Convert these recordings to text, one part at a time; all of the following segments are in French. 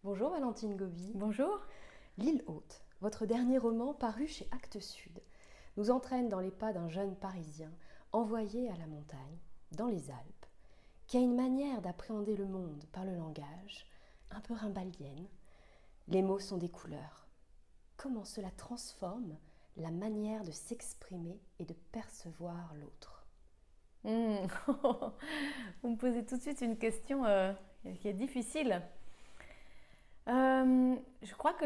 Bonjour Valentine Gobi. Bonjour. L'île Haute, votre dernier roman paru chez Actes Sud, nous entraîne dans les pas d'un jeune Parisien envoyé à la montagne, dans les Alpes, qui a une manière d'appréhender le monde par le langage, un peu rimbalienne. Les mots sont des couleurs. Comment cela transforme la manière de s'exprimer et de percevoir l'autre? Hmm. Vous me posez tout de suite une question qui est difficile. Je crois que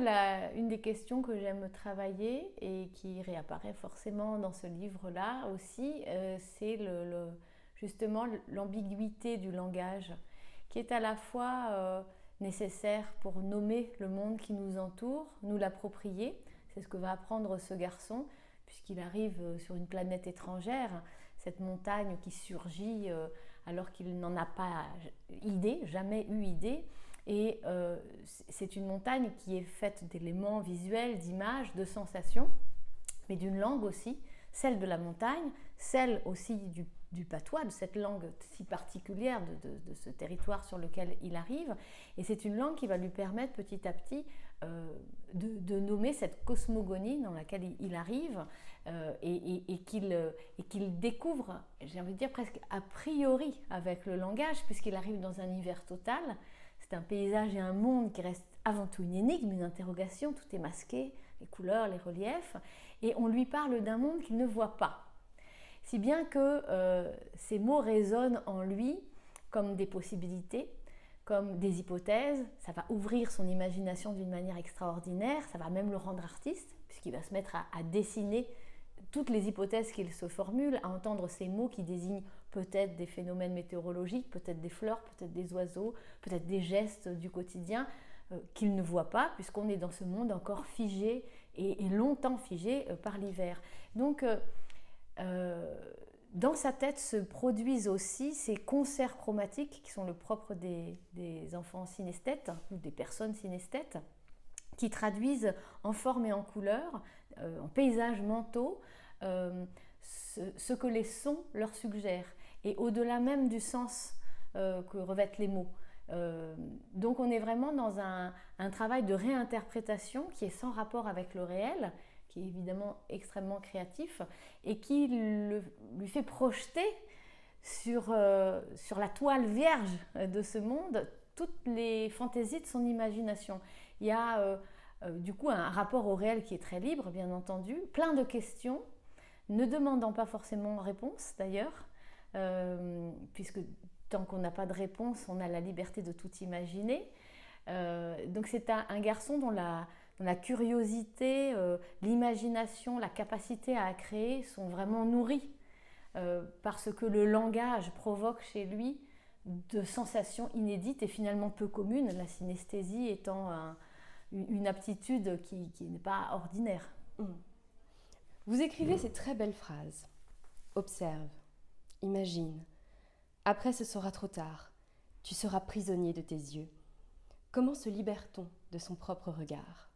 une des questions que j'aime travailler et qui réapparaît forcément dans ce livre-là aussi, c'est justement l'ambiguïté du langage, qui est à la fois nécessaire pour nommer le monde qui nous entoure, nous l'approprier. C'est ce que va apprendre ce garçon, puisqu'il arrive sur une planète étrangère, cette montagne qui surgit alors qu'il n'en a pas idée, jamais eu idée. Et c'est une montagne qui est faite d'éléments visuels, d'images, de sensations, mais d'une langue aussi, celle de la montagne, celle aussi du patois, de cette langue si particulière de ce territoire sur lequel il arrive. Et c'est une langue qui va lui permettre petit à petit de nommer cette cosmogonie dans laquelle il arrive et qu'il découvre, j'ai envie de dire presque a priori avec le langage, puisqu'il arrive dans un univers total. C'est un paysage et un monde qui reste avant tout une énigme, une interrogation, tout est masqué, les couleurs, les reliefs, et on lui parle d'un monde qu'il ne voit pas. Si bien que ces mots résonnent en lui comme des possibilités, comme des hypothèses, ça va ouvrir son imagination d'une manière extraordinaire, ça va même le rendre artiste, puisqu'il va se mettre à dessiner toutes les hypothèses qu'il se formule, à entendre ces mots qui désignent peut-être des phénomènes météorologiques, peut-être des fleurs, peut-être des oiseaux, peut-être des gestes du quotidien qu'il ne voit pas, puisqu'on est dans ce monde encore figé et longtemps figé par l'hiver. Donc, dans sa tête se produisent aussi ces concerts chromatiques qui sont le propre des enfants synesthètes ou des personnes synesthètes, qui traduisent en forme et en couleur, en paysages mentaux, ce que les sons leur suggèrent, et au-delà même du sens que revêtent les mots. Donc on est vraiment dans un travail de réinterprétation qui est sans rapport avec le réel, qui est évidemment extrêmement créatif, et qui lui fait projeter sur la toile vierge de ce monde toutes les fantaisies de son imagination. Il y a du coup un rapport au réel qui est très libre, bien entendu, plein de questions, ne demandant pas forcément réponse d'ailleurs, puisque tant qu'on n'a pas de réponse, on a la liberté de tout imaginer. Donc c'est un garçon dont la curiosité, l'imagination, la capacité à créer sont vraiment nourries parce que le langage provoque chez lui de sensations inédites et finalement peu communes, la synesthésie étant une aptitude qui n'est pas ordinaire. Vous écrivez ces très belles phrases. Observe, imagine. Après ce sera trop tard. Tu seras prisonnier de tes yeux. Comment se libère-t-on de son propre regard ?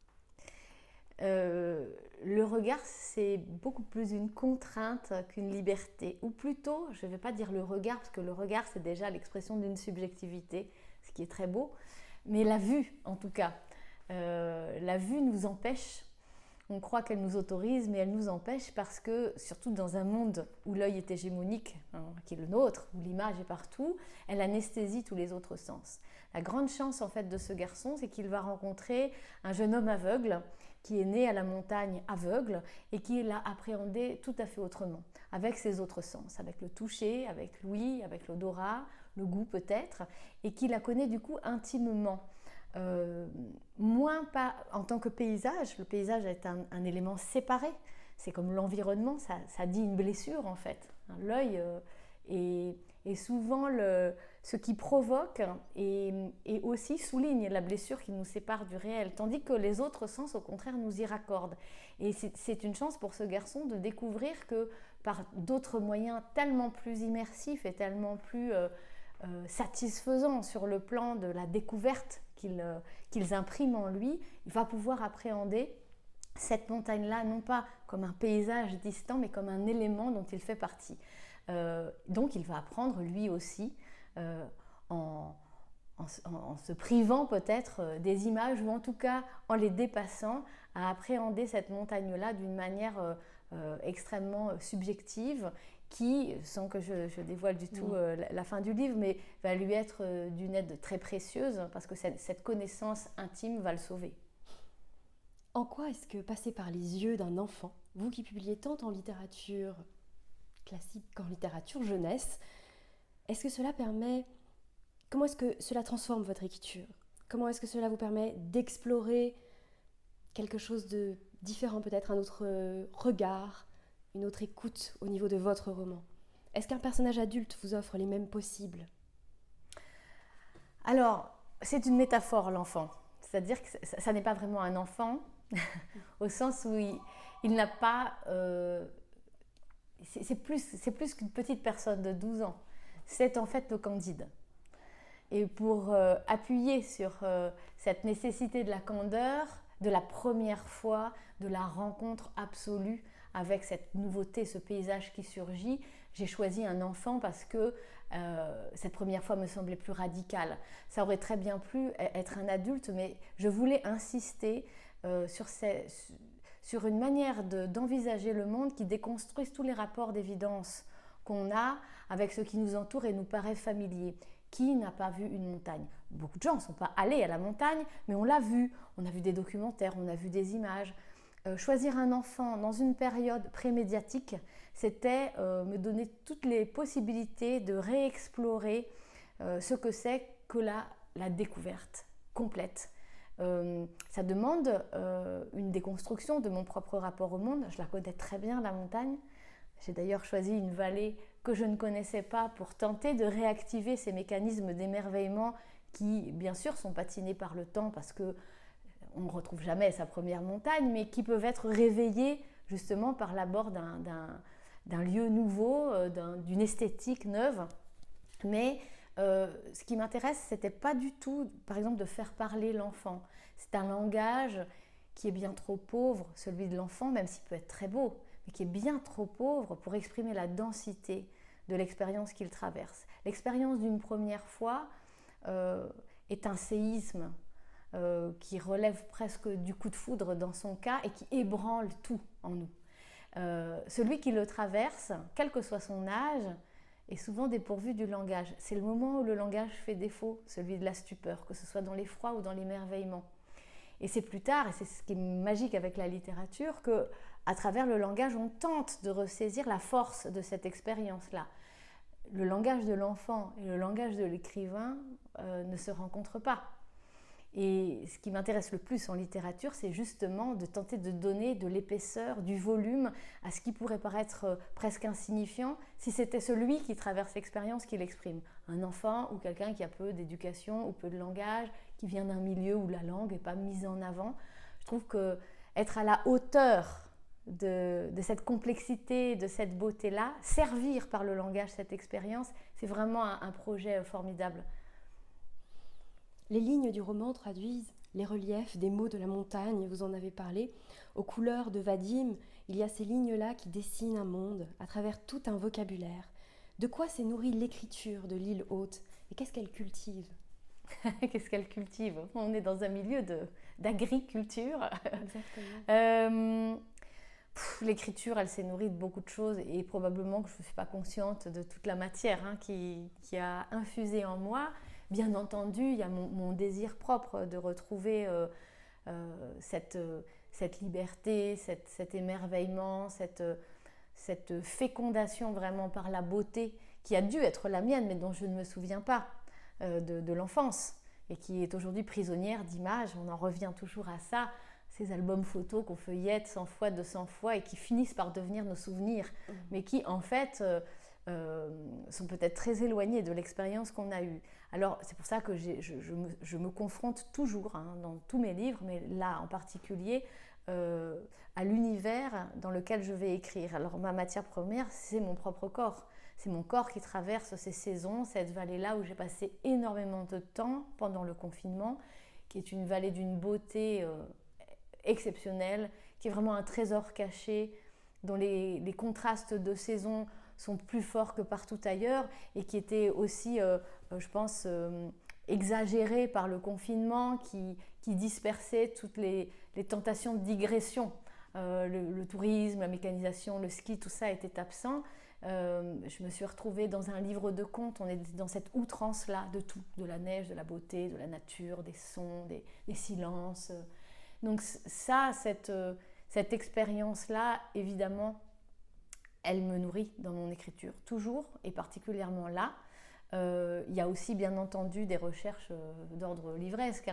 Le regard, c'est beaucoup plus une contrainte qu'une liberté. Ou plutôt, je ne vais pas dire le regard, parce que le regard, c'est déjà l'expression d'une subjectivité, ce qui est très beau. Mais la vue, en tout cas. La vue nous empêche. On croit qu'elle nous autorise, mais elle nous empêche parce que, surtout dans un monde où l'œil est hégémonique, hein, qui est le nôtre, où l'image est partout, elle anesthésie tous les autres sens. La grande chance en fait de ce garçon, c'est qu'il va rencontrer un jeune homme aveugle qui est né à la montagne aveugle et qui l'a appréhendé tout à fait autrement, avec ses autres sens, avec le toucher, avec l'ouïe, avec l'odorat, le goût peut-être, et qui la connaît du coup intimement. Moins pas en tant que paysage, le paysage est un élément séparé, c'est comme l'environnement, ça dit une blessure en fait. L'œil est souvent ce qui provoque et aussi souligne la blessure qui nous sépare du réel, tandis que les autres sens au contraire nous y raccordent. Et c'est une chance pour ce garçon de découvrir que par d'autres moyens tellement plus immersifs et tellement plus satisfaisant sur le plan de la découverte qu'ils impriment en lui, il va pouvoir appréhender cette montagne-là, non pas comme un paysage distant, mais comme un élément dont il fait partie. Donc il va apprendre lui aussi, en en se privant peut-être des images, ou en tout cas en les dépassant, à appréhender cette montagne-là d'une manière extrêmement subjective, qui, sans que je dévoile du tout la fin du livre, mais va lui être d'une aide très précieuse, parce que cette connaissance intime va le sauver. En quoi est-ce que passer par les yeux d'un enfant, vous qui publiez tant en littérature classique qu'en littérature jeunesse, est-ce que cela permet... Comment est-ce que cela transforme votre écriture? Comment est-ce que cela vous permet d'explorer quelque chose de différent, peut-être un autre regard, une autre écoute au niveau de votre roman? Est-ce qu'un personnage adulte vous offre les mêmes possibles? Alors, c'est une métaphore, l'enfant. C'est-à-dire que ça n'est pas vraiment un enfant, au sens où il n'a pas... c'est plus qu'une petite personne de 12 ans. C'est en fait le Candide. Et pour appuyer sur cette nécessité de la candeur, de la première fois, de la rencontre absolue avec cette nouveauté, ce paysage qui surgit, j'ai choisi un enfant parce que cette première fois me semblait plus radicale. Ça aurait très bien pu être un adulte, mais je voulais insister sur une manière d'envisager le monde qui déconstruise tous les rapports d'évidence qu'on a avec ce qui nous entoure et nous paraît familier. Qui n'a pas vu une montagne? Beaucoup de gens ne sont pas allés à la montagne, mais on l'a vu. On a vu des documentaires, on a vu des images. Choisir un enfant dans une période pré-médiatique, c'était me donner toutes les possibilités de réexplorer ce que c'est que la découverte complète. Ça demande une déconstruction de mon propre rapport au monde. Je la connais très bien, la montagne. J'ai d'ailleurs choisi une vallée que je ne connaissais pas pour tenter de réactiver ces mécanismes d'émerveillement qui, bien sûr, sont patinés par le temps parce qu'on ne retrouve jamais sa première montagne, mais qui peuvent être réveillés justement par l'abord d'un lieu nouveau, d'une esthétique neuve. Mais ce qui m'intéresse, ce n'était pas du tout, par exemple, de faire parler l'enfant. C'est un langage qui est bien trop pauvre, celui de l'enfant, même s'il peut être très beau, mais qui est bien trop pauvre pour exprimer la densité de l'expérience qu'il traverse. L'expérience d'une première fois est un séisme qui relève presque du coup de foudre dans son cas et qui ébranle tout en nous. Celui qui le traverse, quel que soit son âge, est souvent dépourvu du langage. C'est le moment où le langage fait défaut, celui de la stupeur, que ce soit dans l'effroi ou dans l'émerveillement. Et c'est plus tard, et c'est ce qui est magique avec la littérature, qu'à travers le langage, on tente de ressaisir la force de cette expérience-là. Le langage de l'enfant et le langage de l'écrivain ne se rencontrent pas. Et ce qui m'intéresse le plus en littérature, c'est justement de tenter de donner de l'épaisseur, du volume à ce qui pourrait paraître presque insignifiant si c'était celui qui traverse l'expérience qui l'exprime. Un enfant ou quelqu'un qui a peu d'éducation ou peu de langage, qui vient d'un milieu où la langue n'est pas mise en avant. Je trouve qu'être à la hauteur de cette complexité, de cette beauté-là, servir par le langage cette expérience, c'est vraiment un projet formidable. Les lignes du roman traduisent les reliefs des mots de la montagne, vous en avez parlé. Aux couleurs de Vadim, il y a ces lignes-là qui dessinent un monde à travers tout un vocabulaire. De quoi s'est nourrie l'écriture de l'île Haute et qu'est-ce qu'elle cultive? Qu'est-ce qu'elle cultive? On est dans un milieu d'agriculture. Exactement. L'écriture, elle s'est nourrie de beaucoup de choses et probablement que je ne suis pas consciente de toute la matière qui a infusé en moi. Bien entendu, il y a mon désir propre de retrouver cette liberté, cet émerveillement, cette fécondation vraiment par la beauté qui a dû être la mienne, mais dont je ne me souviens pas de l'enfance et qui est aujourd'hui prisonnière d'images. On en revient toujours à ça, ces albums photos qu'on feuillette 100 fois, 200 fois et qui finissent par devenir nos souvenirs, mais qui en fait sont peut-être très éloignés de l'expérience qu'on a eue. Alors c'est pour ça que je me confronte toujours dans tous mes livres, mais là en particulier à l'univers dans lequel je vais écrire. Alors ma matière première, c'est mon propre corps. C'est mon corps qui traverse ces saisons, cette vallée-là où j'ai passé énormément de temps pendant le confinement, qui est une vallée d'une beauté exceptionnelle, qui est vraiment un trésor caché, dont les contrastes de saison sont plus forts que partout ailleurs et qui était aussi, je pense, exagéré par le confinement qui dispersait toutes les tentations de digression. Le tourisme, la mécanisation, le ski, tout ça était absent. Je me suis retrouvée dans un livre de contes, on est dans cette outrance-là de tout, de la neige, de la beauté, de la nature, des sons, des silences. Donc ça, cette expérience-là, évidemment, elle me nourrit dans mon écriture, toujours, et particulièrement là. Il y a aussi, bien entendu, des recherches d'ordre livresque,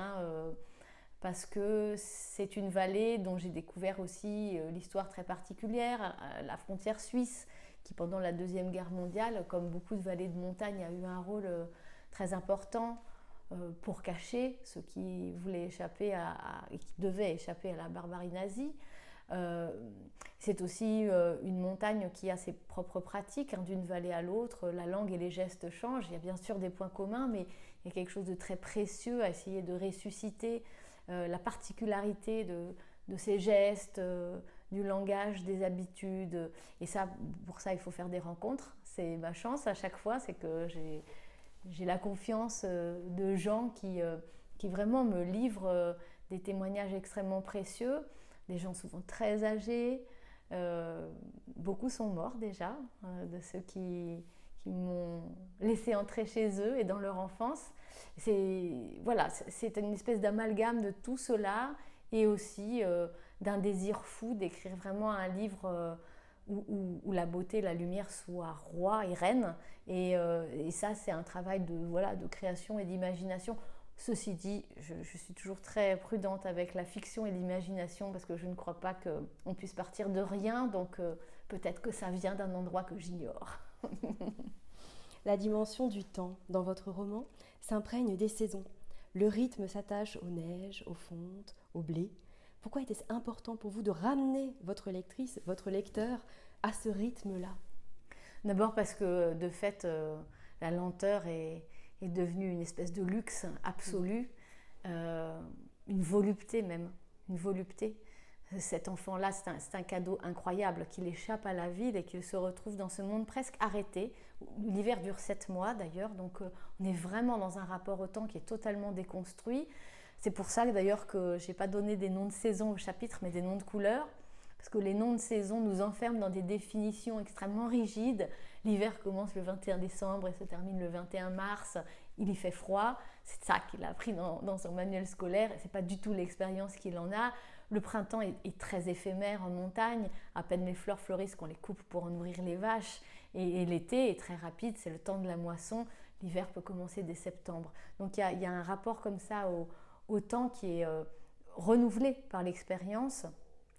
parce que c'est une vallée dont j'ai découvert aussi l'histoire très particulière, la frontière suisse, qui pendant la Deuxième Guerre mondiale, comme beaucoup de vallées de montagne, a eu un rôle très important pour cacher ceux qui voulaient échapper et qui devaient échapper à la barbarie nazie. C'est aussi une montagne qui a ses propres pratiques, d'une vallée à l'autre, la langue et les gestes changent. Il y a bien sûr des points communs, mais il y a quelque chose de très précieux à essayer de ressusciter la particularité de ces gestes, du langage, des habitudes. Et ça, pour ça, il faut faire des rencontres. C'est ma chance à chaque fois, c'est que j'ai la confiance de gens qui vraiment me livrent des témoignages extrêmement précieux, des gens souvent très âgés. Beaucoup sont morts déjà, de ceux qui m'ont laissé entrer chez eux et dans leur enfance. C'est une espèce d'amalgame de tout cela et aussi d'un désir fou d'écrire vraiment un livre où la beauté et la lumière soient rois et reines. Et ça, c'est un travail de création et d'imagination. Ceci dit, je suis toujours très prudente avec la fiction et l'imagination parce que je ne crois pas qu'on puisse partir de rien, donc peut-être que ça vient d'un endroit que j'ignore. La dimension du temps dans votre roman s'imprègne des saisons. Le rythme s'attache aux neiges, aux fontes, au blé. Pourquoi était-ce important pour vous de ramener votre lectrice, votre lecteur à ce rythme-là ? D'abord parce que de fait, la lenteur est devenue une espèce de luxe absolu, une volupté même, une volupté. Cet enfant-là, c'est un cadeau incroyable qu'il échappe à la ville et qu'il se retrouve dans ce monde presque arrêté. L'hiver dure 7 mois d'ailleurs, donc on est vraiment dans un rapport au temps qui est totalement déconstruit. C'est pour ça d'ailleurs que je n'ai pas donné des noms de saison au chapitre, mais des noms de couleurs. Parce que les noms de saison nous enferment dans des définitions extrêmement rigides. L'hiver commence le 21 décembre et se termine le 21 mars. Il y fait froid. C'est ça qu'il a appris dans son manuel scolaire. Ce n'est pas du tout l'expérience qu'il en a. Le printemps est très éphémère en montagne. À peine les fleurs fleurissent qu'on les coupe pour en nourrir les vaches. Et l'été est très rapide, c'est le temps de la moisson. L'hiver peut commencer dès septembre. Donc il y a un rapport comme ça au temps qui est renouvelé par l'expérience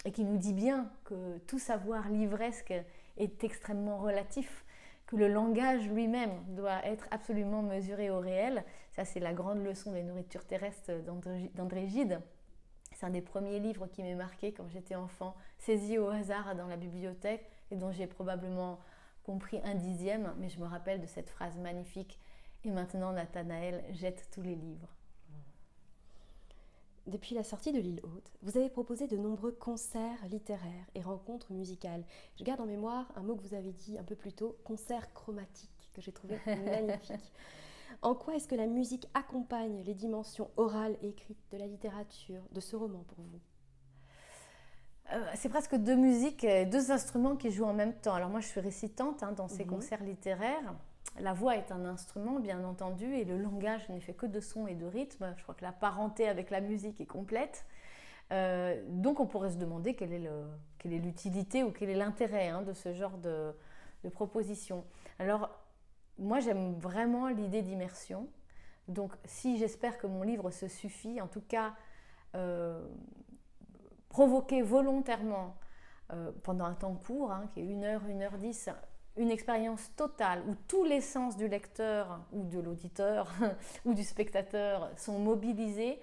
et qui nous dit bien que tout savoir livresque est extrêmement relatif, que le langage lui-même doit être absolument mesuré au réel. Ça, c'est la grande leçon des nourritures terrestres d'André Gide. C'est un des premiers livres qui m'est marqué quand j'étais enfant, saisi au hasard dans la bibliothèque et dont j'ai probablement compris 1/10, mais je me rappelle de cette phrase magnifique « Et maintenant, Nathanaël jette tous les livres ». Depuis la sortie de l'Île Haute, vous avez proposé de nombreux concerts littéraires et rencontres musicales. Je garde en mémoire un mot que vous avez dit un peu plus tôt, concert chromatique, que j'ai trouvé magnifique. En quoi est-ce que la musique accompagne les dimensions orales et écrites de la littérature, de ce roman pour vous ? C'est presque deux musiques, deux instruments qui jouent en même temps. Alors moi, je suis récitante dans ces concerts littéraires. La voix est un instrument, bien entendu, et le langage n'est fait que de sons et de rythmes. Je crois que la parenté avec la musique est complète. Donc on pourrait se demander quelle est l'utilité ou quel est l'intérêt de ce genre de proposition. Alors, moi, j'aime vraiment l'idée d'immersion. Donc, si j'espère que mon livre se suffit, en tout cas, provoquer volontairement, pendant un temps court, qui est 1h, 1h10, une expérience totale où tous les sens du lecteur ou de l'auditeur ou du spectateur sont mobilisés,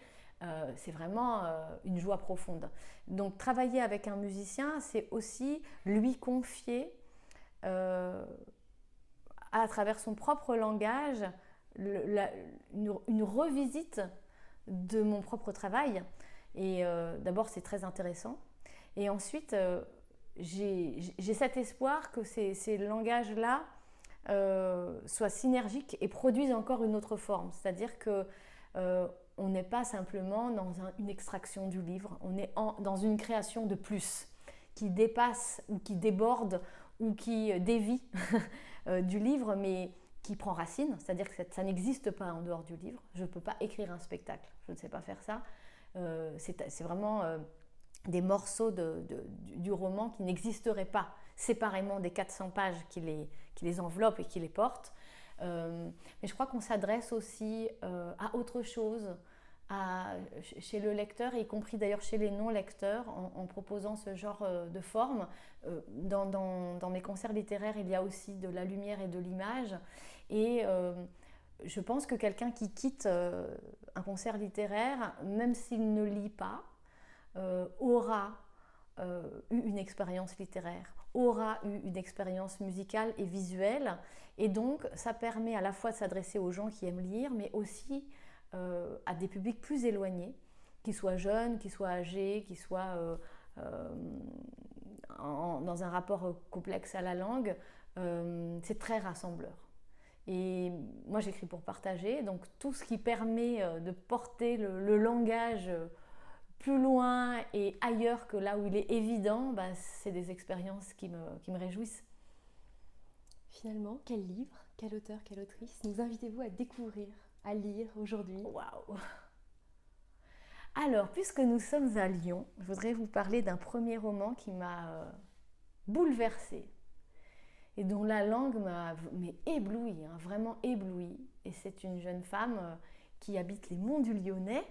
c'est vraiment une joie profonde. Donc, travailler avec un musicien, c'est aussi lui confier à travers son propre langage une revisite de mon propre travail. Et d'abord, c'est très intéressant. Et ensuite, j'ai cet espoir que ces langages-là soient synergiques et produisent encore une autre forme. C'est-à-dire que on n'est pas simplement dans une extraction du livre, on est dans une création de plus qui dépasse ou qui déborde ou qui dévie du livre, mais qui prend racine, c'est-à-dire que ça n'existe pas en dehors du livre. Je ne peux pas écrire un spectacle, je ne sais pas faire ça. C'est vraiment des morceaux du roman qui n'existeraient pas séparément des 400 pages qui les enveloppent et qui les portent. Mais je crois qu'on s'adresse aussi à autre chose chez le lecteur, y compris d'ailleurs chez les non-lecteurs, en proposant ce genre de forme. Dans mes concerts littéraires, il y a aussi de la lumière et de l'image. Et je pense que quelqu'un qui quitte un concert littéraire, même s'il ne lit pas, aura eu une expérience littéraire, aura eu une expérience musicale et visuelle. Et donc, ça permet à la fois de s'adresser aux gens qui aiment lire, mais aussi à des publics plus éloignés, qu'ils soient jeunes, qu'ils soient âgés, qu'ils soient dans un rapport complexe à la langue. C'est très rassembleur. Et moi, j'écris pour partager, donc tout ce qui permet de porter le langage plus loin et ailleurs que là où il est évident, c'est des expériences qui me réjouissent. Finalement, quel livre, quel auteur, quelle autrice nous invitez-vous à découvrir, à lire aujourd'hui? Waouh! Alors, puisque nous sommes à Lyon, je voudrais vous parler d'un premier roman qui m'a bouleversée et dont la langue m'a éblouie, vraiment éblouie. Et c'est une jeune femme qui habite les Monts du Lyonnais,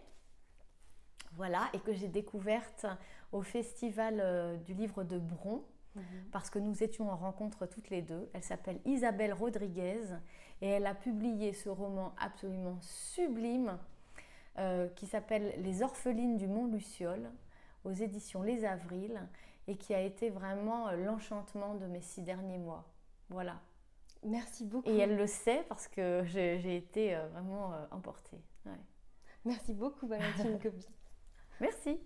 voilà, et que j'ai découverte au Festival du Livre de Bron, parce que nous étions en rencontre toutes les deux. Elle s'appelle Isabelle Rodriguez et elle a publié ce roman absolument sublime qui s'appelle Les Orphelines du Mont Luciole aux éditions Les Avrils et qui a été vraiment l'enchantement de mes 6 derniers mois. Voilà. Merci beaucoup. Et elle le sait parce que j'ai été vraiment emportée. Ouais. Merci beaucoup Valentine Gobi. Merci.